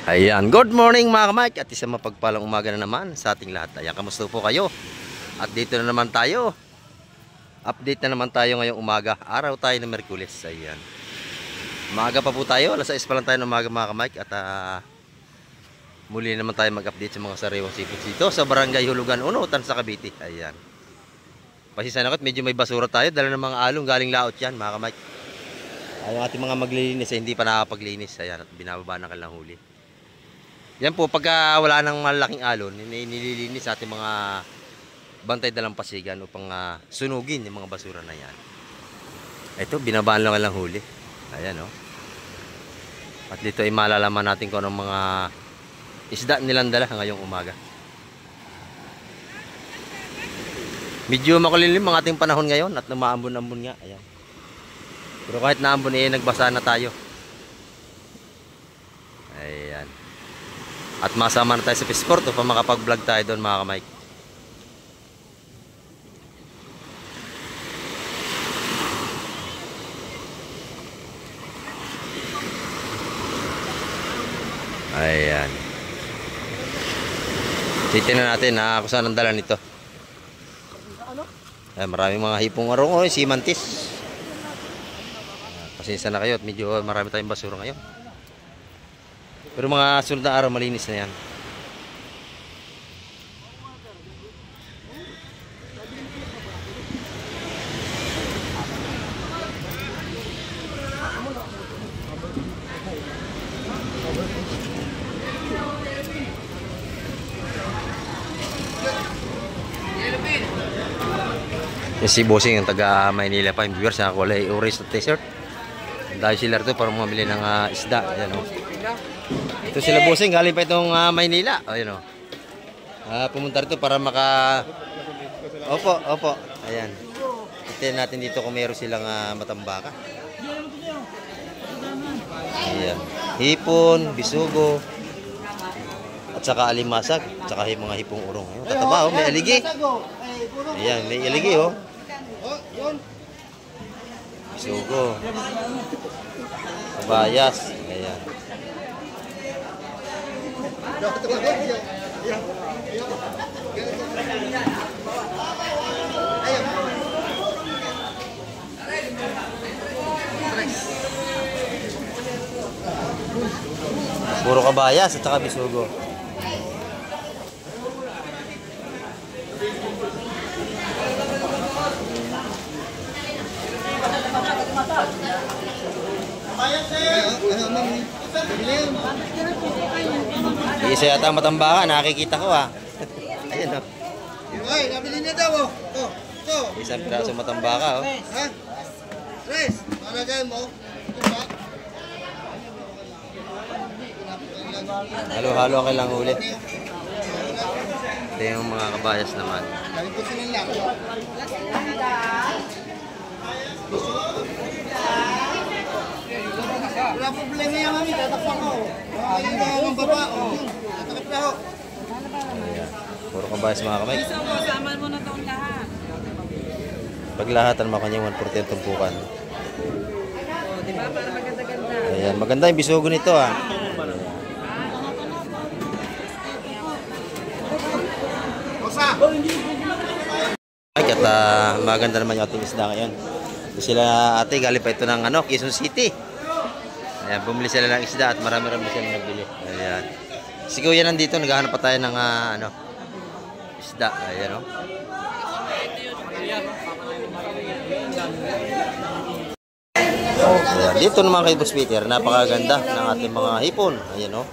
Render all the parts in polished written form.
Ayan, good morning mga kamike at isang mapagpalang umaga na naman sa ating lahat. Ayan, kamusta po kayo? At dito na naman tayo. Update na naman tayo ngayong umaga. Araw tayo ng Miyerkules. Ayan. Umaga pa po tayo. Alas 6 pa lang tayo ng umaga mga kamike. At muli naman tayo mag-update sa mga sariwang sipot dito sa Barangay Hulugan 1, Tansa, Cavite. Ayan. Pasensya na ko, medyo may basura tayo. Dala ng mga along galing laot yan mga kamike. Ay, yung ating mga maglilinis hindi pa nakapaglinis. Ayan, at binababa na kanilang huli. Yan po, pagka wala nang malaking alon, nililinis sa ating mga bantay dalampasigan upang sunugin yung mga basura na yan. Ito, binabaan lang huli. Ayan, oh. At dito ay malalaman natin kung anong mga isda nilang dala ngayong umaga. Medyo makulimlim ang ating panahon ngayon at namaambon-ambon nga. Ayan. Pero kahit naambon nagbasa na tayo. Ayan. At masama na tayo sa Pisport upang makapag-vlog tayo doon mga kamike. Ayan. Titignan natin kung saan ang dala nito. Ayan, maraming mga hipong arong si mantis. Pasensya na kayo at medyo marami tayong basura ngayon. Pero mga sunod na araw malinis na yan. Yung si Bossing yung taga Maynila pa yung viewers na kulay orange na t-shirt. Dahil sila rito para mamili ng isda. Ayan, oh. Ito sila Bossing, galing pa itong Maynila. Ayan, oh. Pumunta rito para Opo. Ayan. Tignan natin dito kung meron silang matambaka. Ayan. Hipon, bisugo, at saka alimasag, at saka mga hipong urong. Ayan, tataba, oh. May aligi. Ayan, may aligi, oh. Bisugo. Kabayas. Ayan. Puro kabayas at saka bisugo. Isa yata matambaka, nakikita ko Ayun, oh. Ay, nabili na daw, Isang piraso matambaka, oh. Ha? Tres, malagay mo. Halo-halo ang kailang huli. Ito yung mga kabayas naman. Galing po sila lang. Wala problema yan, mami. Tatakpan ko. Ayun na ang baba. Tatakip na ho. Puro kabayas mga kamay. Saman mo na itong lahat. Paglahatan mo kanya 140 ang tumpukan. Diba? Para maganda-ganda. Ayan, maganda yung bisugo nito Ay, at maganda naman yung ating isda ngayon. Ito sila ate, galing pa ito ng Quezon City. Ayan, bumili sila ng isda at marami-rami sila nagbili. Ayan. Si Kuya nandito, naghahanap pa tayo ng isda. Ayan, oh. Ayan, dito naman kay Boss Peter, napakaganda ng ating mga hipon. Ayan, oh.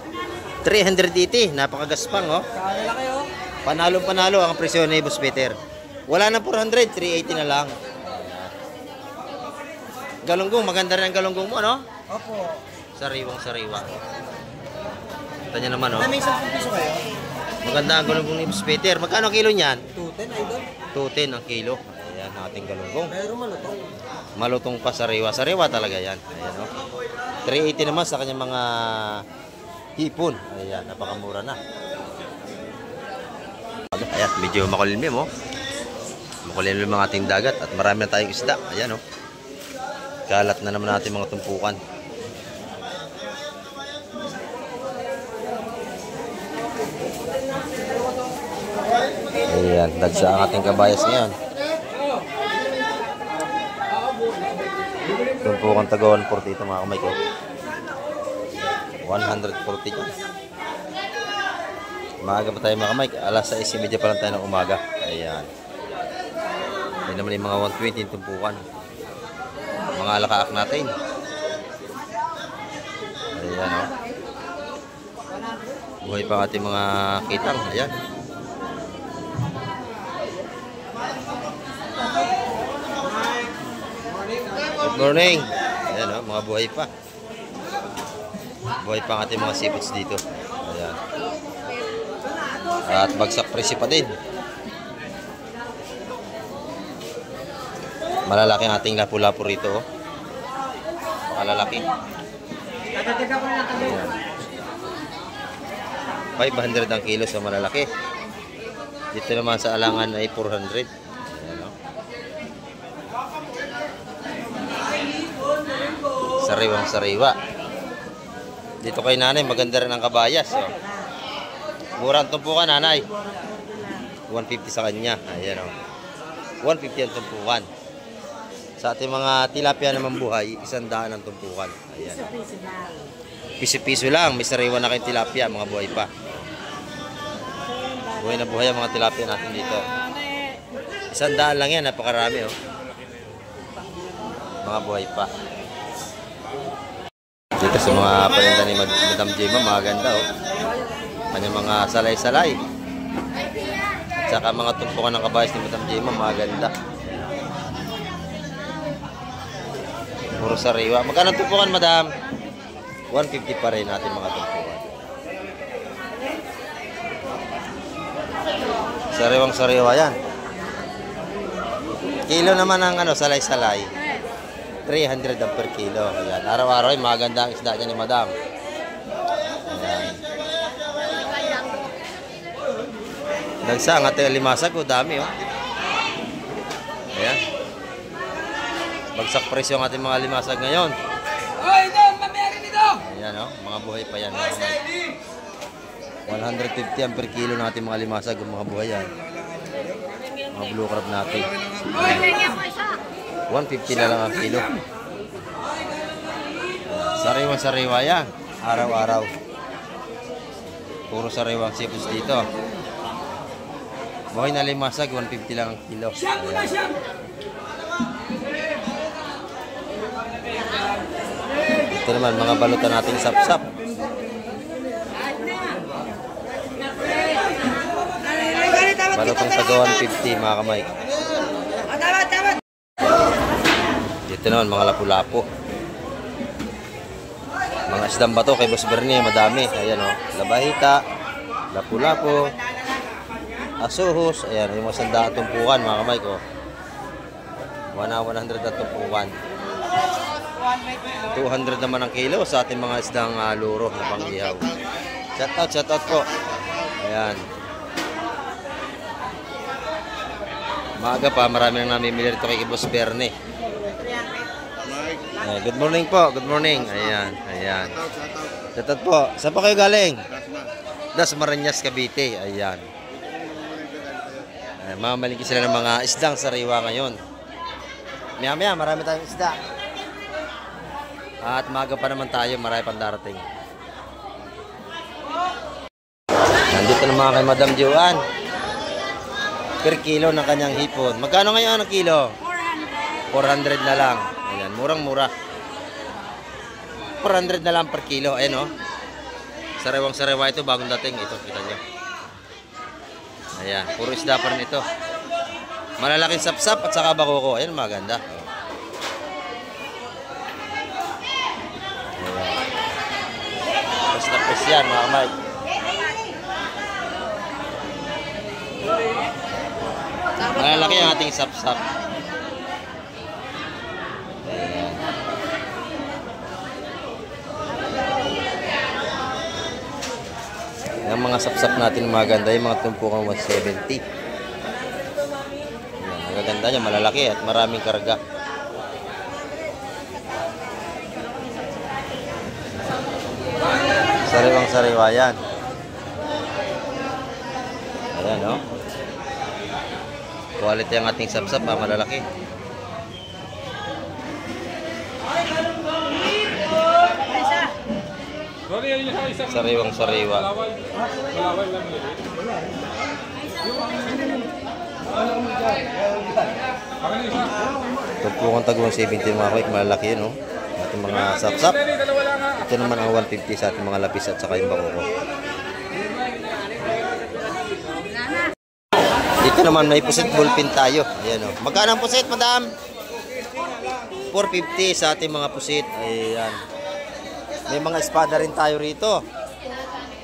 380, napakagaspang, oh. Panalo ang presyo ni Boss Peter. Wala na 400, 380 na lang. Galunggong, maganda rin ang galunggong mo, no? Opo. Sariwang-sariwa. Ito niya naman, oh. May 10 piso kayo? Maganda ang galunggong ni Boss Peter. Magkano kilo niyan? 210, idol. 210 ang kilo. Ayan, ating galunggong. Pero malutong. Malutong pa, sariwa talaga yan. Ayan, oh. 380 naman sa kanyang mga hipon. Ayan, napakamura na. Ayan, medyo makulimlim, oh. Makulimlim ang ating dagat at marami na tayong isda. Ayan, oh. Kalat na naman natin mga tumpukan. Ayan, dagsa ang ating kabayas ngayon. Tumpukan taga 140 ito mga kamay ko. 140 yan. Maaga pa tayo mga kamay. Alas 6:30 pa lang tayo ng umaga. Ayan. Ayan naman yung mga 120 yung tumpukan. Mga alakaak natin. Ayan o. Buhay pa ating mga kitang. Ayan. Good morning. Ayan o, mga buhay pa. Buhay pa ang ating mga seafoods dito. Ayan. At bagsak presyo pa din. Malalaki ang ating lapu-lapu rito. Oh. Malalaki. Ayan. 500 ang kilo sa malalaki. Dito naman sa alangan ay 400. Ayan, oh. Sariwang sariwa. Dito kay nanay, maganda rin ang kabayas. Oh. Murang tumpukan, nanay. 150 sa kanya. Ayan o. 150 ang tumpukan. Sa ating mga tilapia naman buhay, 100 ang tumpukan. Ayan. Piso-piso lang. May sariwa na kayong tilapia, mga buhay pa. Buhay na buhay ang mga tilapia natin dito. 100 lang yan. Napakarami o. Mga buhay pa. Dito sa mga paninda ni Madam Jema, maganda o. Kanyang mga salay-salay. At saka mga tumpukan ng kabayas ni Madam Jema, maganda. Puro sariwa. Magkano tumpukan, Madam? 150 pa rin natin mga tumpukan. Sariwang sariwa yan. Kilo naman ang salay-salay. 300 ang per kilo. Ayan. Araw-araw ay maganda ang isda niya ni Madam. Ayan. Dagsa ang ating limasag. O dami o. Ayan. Bagsak presyo ang ating mga limasag ngayon. Ayan o. Mga buhay pa yan. 150 ang per kilo ng ating mga limasag. Mga buhay yan. Mga blue crab natin. 150 na lang ang kilo. Sariwa-sariwa yan. Araw-araw. Puro sariwang seafoods dito. Buhay na limasag, 150 lang ang kilo. Ayan. Ito naman, mga balutan nating sap-sap. Balutang taga 150, mga kamay. Dito naman, mga lapu-lapu. Mga isdang bato kay Boss Bernie, madami. Ayan o, labahita, lapu-lapu, asuhos. Ayan, yung mga 100 tumpukan, mga kamay ko. 100 na tumpukan. 200 naman ang kilo sa ating mga isdang luro na pang-ihaw. Shout out po. Ayan. Maaga pa, marami nang namimili rito kay Boss Bernie. Good morning po, good morning. Ayan, ayan. Shout out po. Saan po kayo galing? Dasmariñas, Cavite. Ayan. Mamamalingki sila ng mga isdang sariwa ngayon. Maya-maya, marami tayong isda. At maaga pa naman tayo, marami pang darating. Nandito na mga kay Madam Joanne. Per kilo ng kanyang hipon. Magkano ngayon ang kilo? 400 na lang. Ayan, murang-mura. 400 na lang per kilo. Ayan o. Sariwang-sariwa ito, bagong dating. Ito, kita nyo. Ayan, puro isda pa rin ito. Malalaking sap-sap at saka bakoko. Ayan, maganda. Pres na pres yan, mga kamay. Malalaki ang ating sap-sap. Ayan. Yung mga sap-sap natin maganda, yung mga tumpukang 170. Ayan, magaganda niya, malalaki at maraming karga. Sariwang sariwa yan. Ayan o. Quality ang ating sapsap, malalaki. Sariwang sariwa. Tumpukan tagong 70 mga kawik, malalaki yun, no? Ating mga sapsap. Ito naman ang 150 sa ating mga lapis at saka yung bakoko. Dito naman may pusit ballpen tayo. Ayan, oh. Magkano ang pusit, madam? 450 sa ating mga pusit. Ayan. May mga espada rin tayo rito.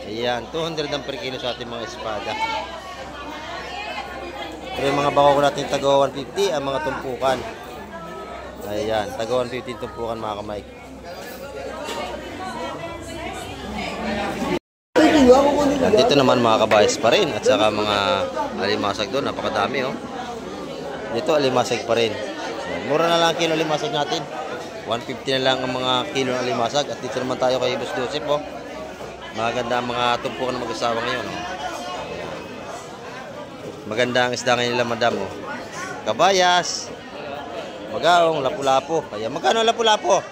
Ayan, 200 ang per kilo sa ating mga espada. Pero yung mga bako ko natin taga 150 ang mga tumpukan. Ayan, taga 150 tumpukan mga kamay. Dito naman mga kabayas pa rin at saka mga alimasag doon, napakadami oh. Dito alimasag pa rin. Mura na lang kilo alimasag natin. 150 na lang ang mga kilo ng alimasag. At dito naman tayo kay Boss Joseph oh. Maganda ang mga tumpukan ng mag-asawa ngayon oh. Maganda ang isda ngayon nila madam oh. Kabayas, magaong, lapu-lapo. Ayan, magkano ang lapu-lapo?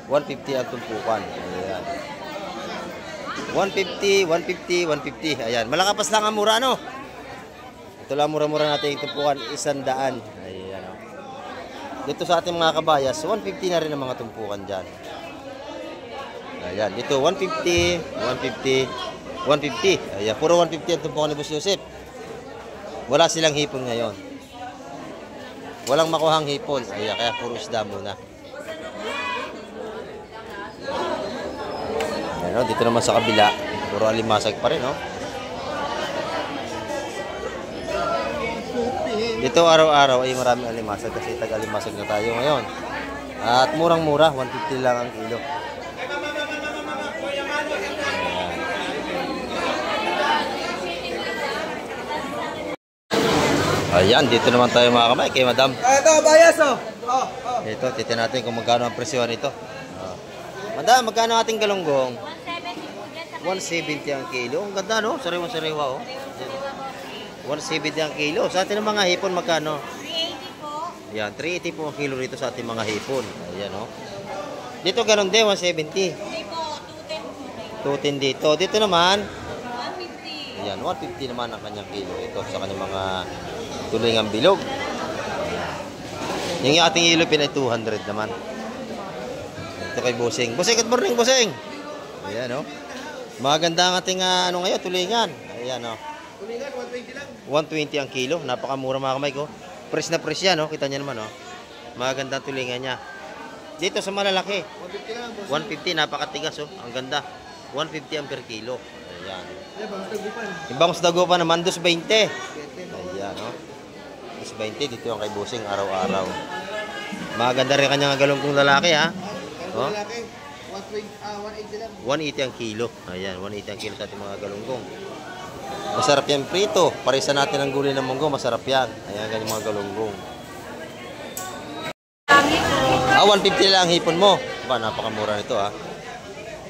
150 ang tumpukan. Ayan. 150, 150, 150. Ayan, malakapas lang ang mura no. Ito lang mura-mura natin yung tumpukan, 100. Ayan oh. Dito sa ating mga kabayas, 150 na rin ang mga tumpukan dyan. Ayan, dito 150, 150, 150. Ayan, puro 150 ang tumpukan ni Boss Joseph. Wala silang hipon ngayon. Walang makuhang hipon. Ayan, kaya puro isda muna. Ayan, dito naman sa kabila, puro alimasag pa rin, no? Dito araw-araw ay maraming alimasag kasi tag-alimasag na tayo ngayon. At murang-mura, 150 lang ang kilo. Ayan, dito naman tayo mga kamay kay madam. Ito, bayas oh. Ito, titin natin kung magkano ang presyo nito. Madam, magkano ating galunggong? 170 ang kilo. Ang ganda no? Sariwa-sariwa oh. 170 ang kilo. Sa ating mga hipon magkano? 380 po. Yan, 380 po ang kilo rito sa ating mga hipon. Ayan oh. Dito ganun din, 170. Hindi po, 210 po. 210 dito. Dito naman, 150. ayan, 150 naman ang kanyang kilo. Ito sa kanyang mga tulingang bilog. Yung ating ilupin ay 200 naman. Ito kay Busing. Busing, good morning, Busing. Ayan, oh. Maganda ang ating ano ngayon, tulingan. Ayan, oh. Tulingan, 120 lang. 120 ang kilo. Napakamura mga kamay ko. Fresh na fresh yan, oh. Kita niyo naman, oh. Maganda ang tulingan niya. Dito sa malalaki, 150 lang, boss. 150, napakatigas, oh. Ang ganda. 150 ang per kilo. Ayan. Ayan, bang tagupan. Ibang dagupan naman, 220. Ayan, oh. 220, dito yung kay Busing araw-araw. Maganda rin kanyang galunggong lalaki, ha. Oh. Lalaki, 180 lang. 180 ang kilo. Ayan, 180 ang kilo sa ating mga galunggong. Masarap yan prito. Parisa natin ang gulay ng munggo, masarap yan. Ayan, ganyan mga galunggong. 150 lang ang hipon mo. Ba, napakamura nito, ha.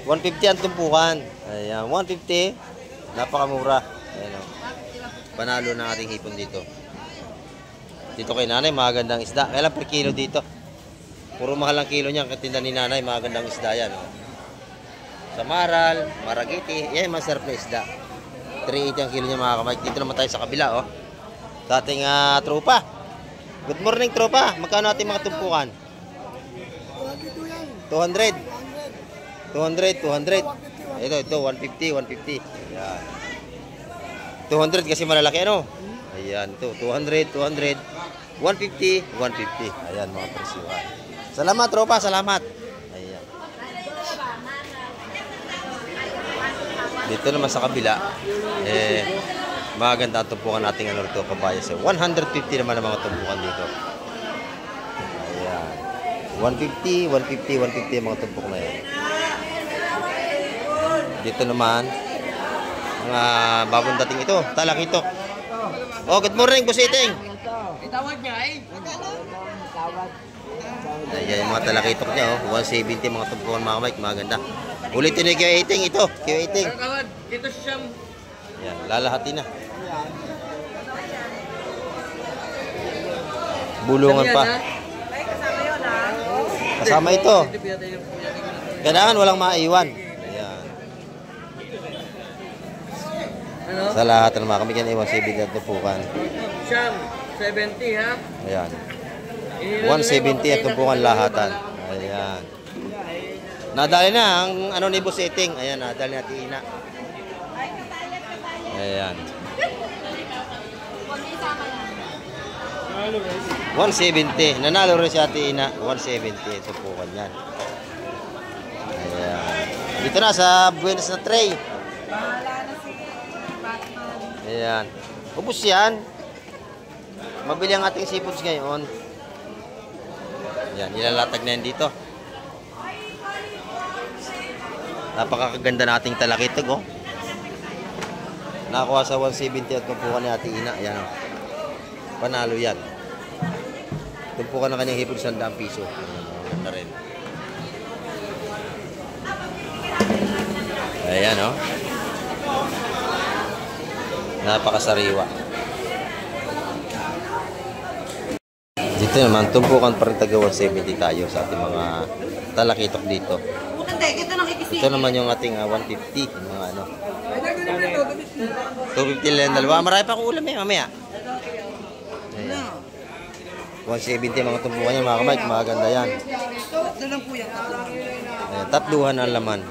150 ang tumpukan. Ayan, 150. Napakamura. Ayan, oh. Panalo na ating hipon dito. Dito kay nanay, magandang isda. Kailan per kilo dito? Puro mahal ang kilo niya. Katinda ni nanay, magandang isda yan. Oh. Sa Maral, Maragiti, yan masarap na isda. 380 ang kilo niya mga kamay. Dito naman tayo sa kabila. Oh. Sa ating tropa. Good morning tropa. Magkano ating mga tumpukan? 200. 200. Ito, 150, 150. Ayan. 200 kasi malalaki ano? Ayan, ito, 200, 150, 150. Ayan, mga presyo. Salamat, tropa, salamat. Ayan. Dito naman sa kabila, maganda ang tumpukan nating ano rito, kabayas. 150 naman ang mga tumpukan dito. Ayan. 150, 150, 150 ang mga tumpok na yan. Dito naman, mga bagong dating ito, talakito. Oh, good morning, Busiting. Itawag niya eh. Ayan, yung mga talakitok niya, oh. 170 mga tumpukan mga Mike, maganda. Ulitin niyo yung Q18 ito, Q18. Kawad, dito siyang Ayan, lalahatin na. Bulungan pa. Kasama ito. Kailangan walang maiwan. Ayan. Sa lahat ng mga kami kaniwan si Bigat Tumpukan. Siyam, 70 ha? Ayan. 170 at tumpukan lahatan. Ayan. Nadali na ang ano ni Boss Eting. Ayan, nadali na Tina. Ayan. 170. Nanalo rin si Ate Ina. 170. Tumpukan yan. Ayan. Dito na sa Buenos na tray. Ayan. Ubus yan. Mabili ang ating seafoods ngayon. Yan, ilalatag na yan dito. Napakaganda nating talakitog, oh. Nakakuha sa 170 at tumpukan ni Ate Ina. Ayan, oh. Panalo yan. Tumpukan na kanyang hipon 100 piso. Ayan na rin. Ayan, oh. Napakasariwa. Dito naman, tumpukan pa rin taga 170 tayo sa ating mga talakitok dito. Ito naman yung ating 150. Yung mga ano. 250 lang dalawa. Marami pa akong ulam eh, mamaya. Ayan. 170 mga tumpukan yan, mga kamay. Maganda yan. Ayan, tatluhan ang laman.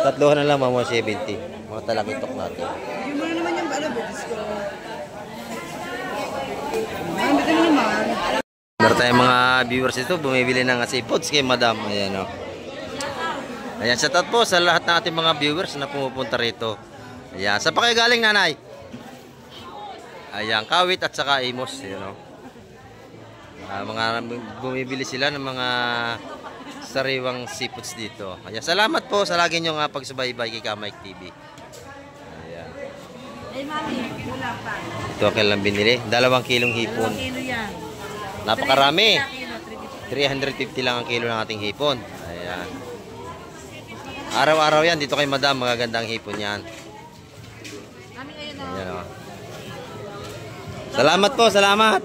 Tatluhan ang laman, 170. Mga talakitok natin. Meron tayong mga viewers ito, bumibili ng seafoods kay Madam. Ayan, oh. Ayan, shout out po sa lahat ng ating mga viewers na pumupunta rito. Ayan, sa pa kayo galing, nanay? Ayan, Kawit at saka Imos. Ayan, oh. Mga bumibili sila ng mga sariwang seafoods dito. Ayan, salamat po sa lagi nyo nga pagsubaybay kay Kamike TV. Ayan. Ay, mami, wala pa. Ito ang kailang binili. 2 kilong hipon. 2 kilo yan. Napakarami. 350 lang ang kilo ng ating hipon. Ayan. Araw-araw yan. Dito kay Madam. Magagandang hipon yan. Mami, ayun na. Ayan, oh. Salamat po. Salamat.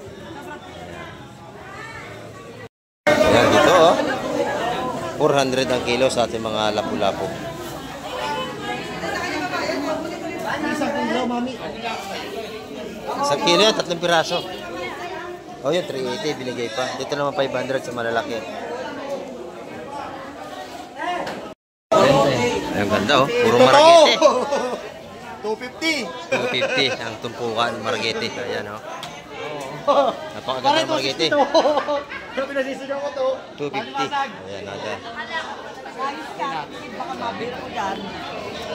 Ayan, dito, oh. 400 ang kilo sa ating mga lapu-lapu. Isang kilo yan, 3 piraso. Oh, yun, 380 binigay pa. Dito naman 500 sa malalaki. Ayun, ganda, oh. Puro maragete. 250. 250 ang tumpukan maragete. Ayan, oh. Napakaganda ng maragete. Pinasisigaw ko to. 250. Ayan, agad.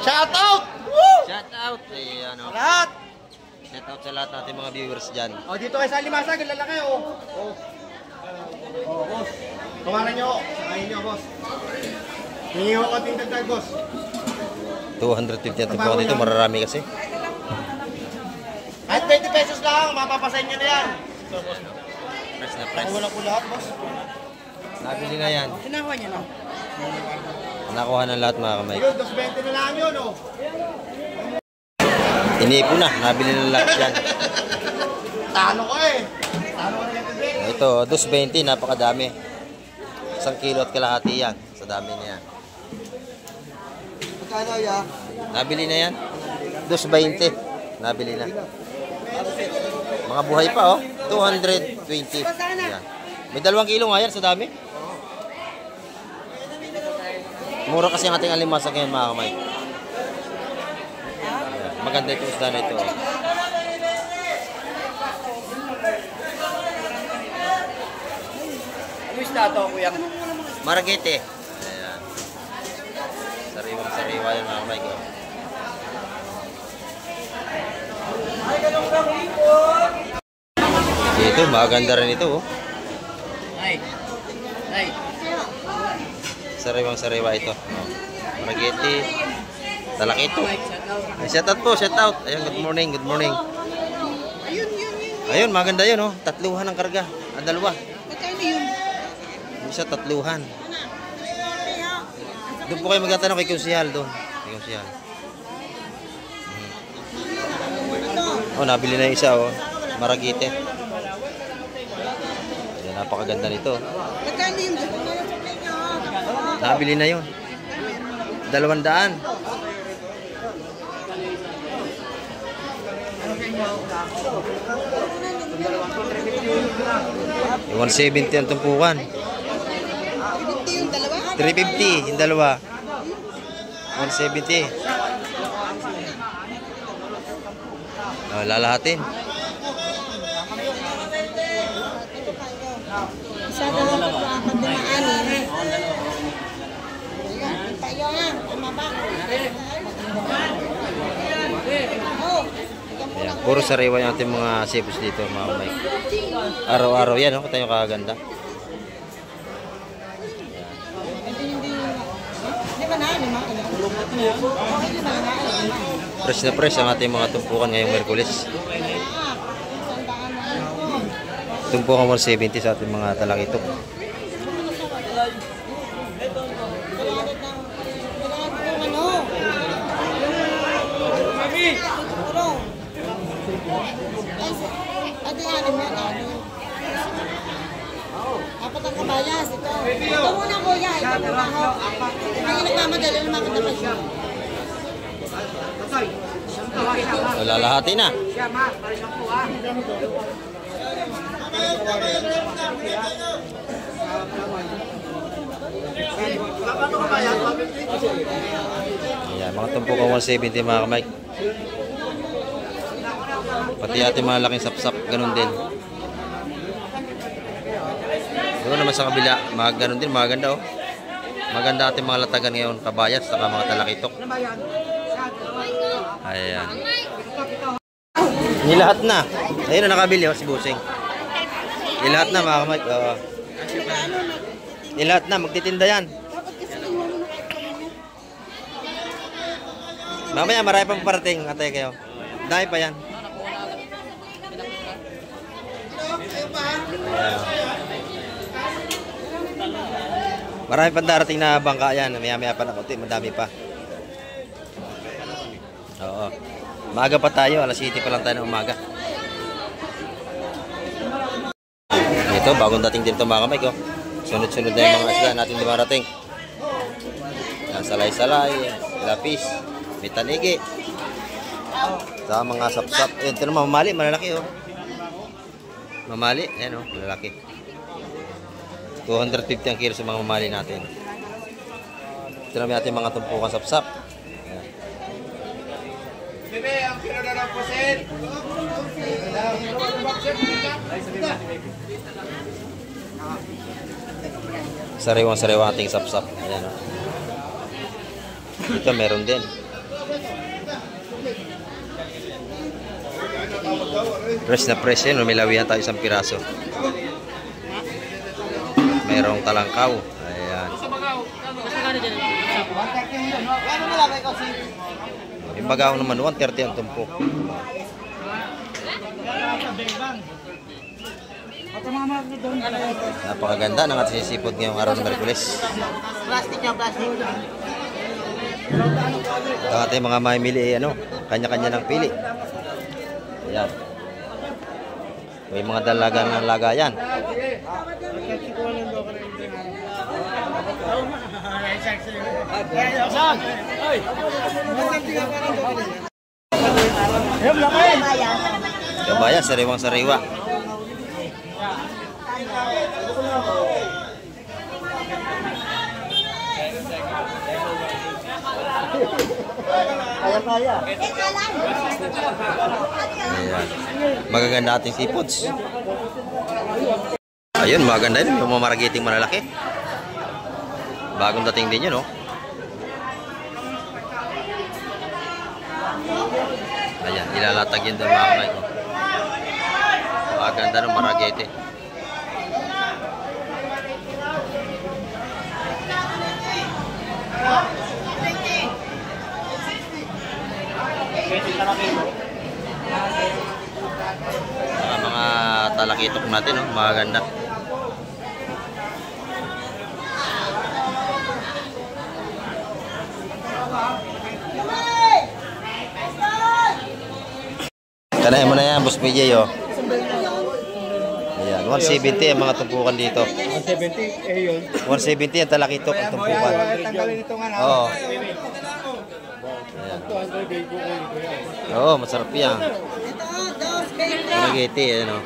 Shout out! Shout out. Ayan, oh. Lahat! Shout out sa lahat natin mga viewers dyan. O, dito kayo sa Limasag, ang lalaki, oh. Oh. Oh, boss. Tawaran nyo, sakayin nyo, boss. Hingi ko kating dagdag, boss. 250 ang tumpukan dito. Mararami kasi. Kahit 20 pesos lang, mapapasayin nyo na yan. Press na press. Wala po lahat, boss. Nabili na yan. Sinakuha niya na. Nakuha ng lahat mga kamay. Ayun, 220 na lang yun, oh. Inipo na. Nabili na lahat yan. Talo ko eh. Talo ko na ganito, Ito, 220. Napakadami. 1 kilo at kalahati yan. Sa dami na yan. Magkano, ya? Nabili na yan. 220. Nabili na. Mga buhay pa, oh. 220. Yan. May 2 kilo nga yan sa dami. Mura kasi ang ating alimasag ngayon, mga kamay. Maganda itong isda na ito, oh. Ano isda to, kuya? Maragete. Ayan. Sariwang-sariwa yan, mga kamay, oh. Ito, maganda rin ito, oh. Ay. Ay. Sariwang-sariwa ito. Oh. Maragete. Talakito. Ay, shout out po, shout out. Ayun, good morning, good morning. Ayun, maganda yun, oh. 3 ang karga. 2. Magkano yun? Isa 3. Doon po kayo magtatanong kay Kunsihal doon. Kay Kunsihal. Oh, nabili na yung isa, oh. Maragite. napakaganda nito. Magkano yung gusto mo yung supply nyo? Nabili na yun. 200. Yung 170 ang tumpukan. 50 yung dalawa? 350 yung dalawa. 170. Oh, lalahatin. Isa dalawa po ang pagdamaanin. Tayo nga, tama ba? Ayan, puro sariwa yung ating mga sipos dito, mga kamay. Araw-araw yan, no? Tayo kaganda. Fresh na fresh ang ating mga tumpukan ngayong Merkulis. Tumpukan 170 sa ating mga talakitok. Apat ang kabayas. Ito muna kuya. Ito muna ho. Hindi nagmamadali naman kita pa siya. So, lalahati na. Ayan, mga tumpukan 170 mga kamay. Pati ating mga laking sapsap, ganun din. Doon naman sa kabila, ganun din, maganda oh. Maganda ating mga latagan ngayon, kabayas, saka mga talakitok. Ayan. Nilahat na. Ayun na nakabili oh, si Busing. Nilahat na mga kamay. Nilahat na, magtitinda yan. Mamaya marami pang parating, atay kayo. Dahil pa yan. Ayan. Marami pang darating na bangka yan. Maya-maya pa na konti, madami pa. Oo. Maaga pa tayo, alas 7 pa lang tayo ng umaga. Ito, bagong dating din ito mga kamay ko. Sunod-sunod na yung mga isla natin dumarating. Yan, salay-salay, lapis, may tanigi. Sa mga sapsap. Ito naman, mamali, malalaki oh. Mamali, ayan oh, malalaki. 250 ang kilo sa mga mamali natin. Ito naman natin mga tumpukan sapsap. Bebe, ang kilo na lang po, Sen. Sariwang-sariwang ating sapsap. Ayan o. Ito meron din. Fresh na fresh yan. May lawihan tayo isang piraso. Merong talangkaw. Ayan. Yung bagaw naman 130 ang tumpok. Napakaganda ng ating sisipot ngayong araw ng Merkulis. Plastic na plastic. Ang ating mga mamimili ano, kanya-kanya ng pili. Ayan. May mga dalaga ng lagayan. Kabayan, sariwang-sariwa. Ayan. Magaganda ating seafoods. Ayun, maganda yun. Yung mga maragiting malalaki. Bagong dating din yun, no? Ayan, ilalatag yun doon mga kamay ko. Maganda ng maragete. Mga talakitok natin, no? Maganda. Kanahin mo na yan, Boss PJ, oh. Ayan, 170 ang mga tumpukan dito. 170, eh yun. 170 ang talakitok ang tumpukan. Tanggalin ito nga na. Oo. 200 big ko yan. Oo, masarap yan. Spaghetti, ano.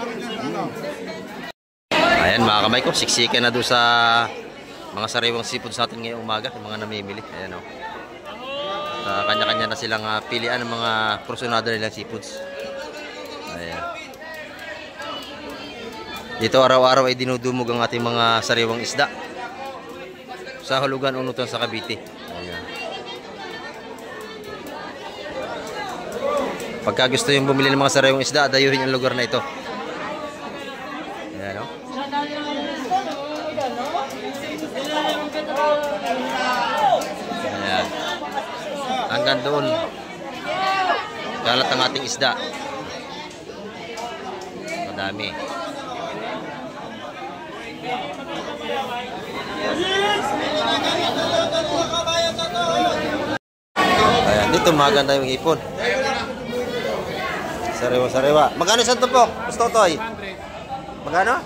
Ayan mga kamay ko, siksikan na doon sa mga sariwang seafoods natin ngayong umaga, yung mga namimili. Ayan o. Kanya-kanya na silang pilian ng mga kursunada nilang seafoods. Ayan. Dito araw-araw ay dinudumog ang ating mga sariwang isda sa Hulugan, Unutan sa Cavite. Ayan. Pagka gusto yung bumili ng mga sariwang isda, dayuhin ang lugar na ito. Ayan o. Ayan. Hanggang doon kalat ang ating isda. Madami. Ayan, dito maganda yung ipon. Sariwa-sariwa. Magkano isang tumpok? Gusto toy? Magkano?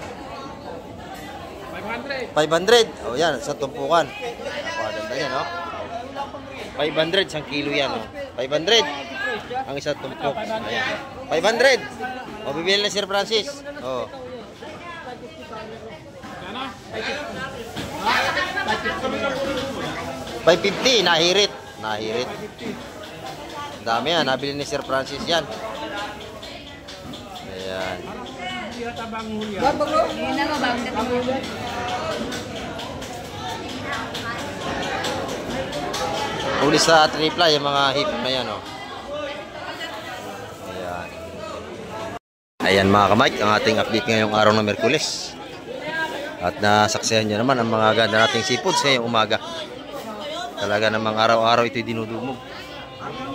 500. Oh, yan, sa tumpukan. Maganda yan, no? 500, isang kilo yan, no? 500. Ang isang tumpok. Ayan. 500. O, bibili na Sir Francis. Oh. 550, nahirit. Nahirit. Dami yan, nabili ni Sir Francis yan. Ayan. Uli sa tripla yung mga hip na yan, oh. Ayan. Ayan mga kamay, ang ating update ngayong araw ng Miyerkules. At nasaksihan nyo naman ang mga ganda nating seafoods ngayong umaga. Talaga namang araw-araw ito'y dinudumog.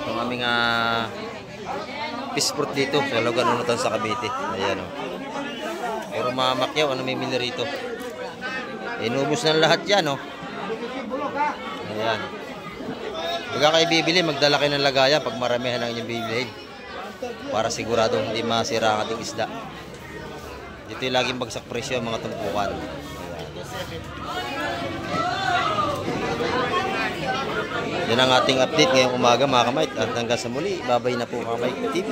Itong aming fish fruit dito sa Hulugan, Unutan sa Cavite. Ayan, oh. Pero mamakyaw, ano may mili rito. Inubos na lahat yan, oh. Ayan. Pagka kayo bibili, magdala kayo ng lagayan pag maramihan ang inyong bibilihin. Para sigurado hindi masira ang ating isda. Dito yung laging bagsak presyo ang mga tumpukan. Yan ang ating update ngayong umaga mga kamay. At hanggang sa muli, babay na po Kamay TV.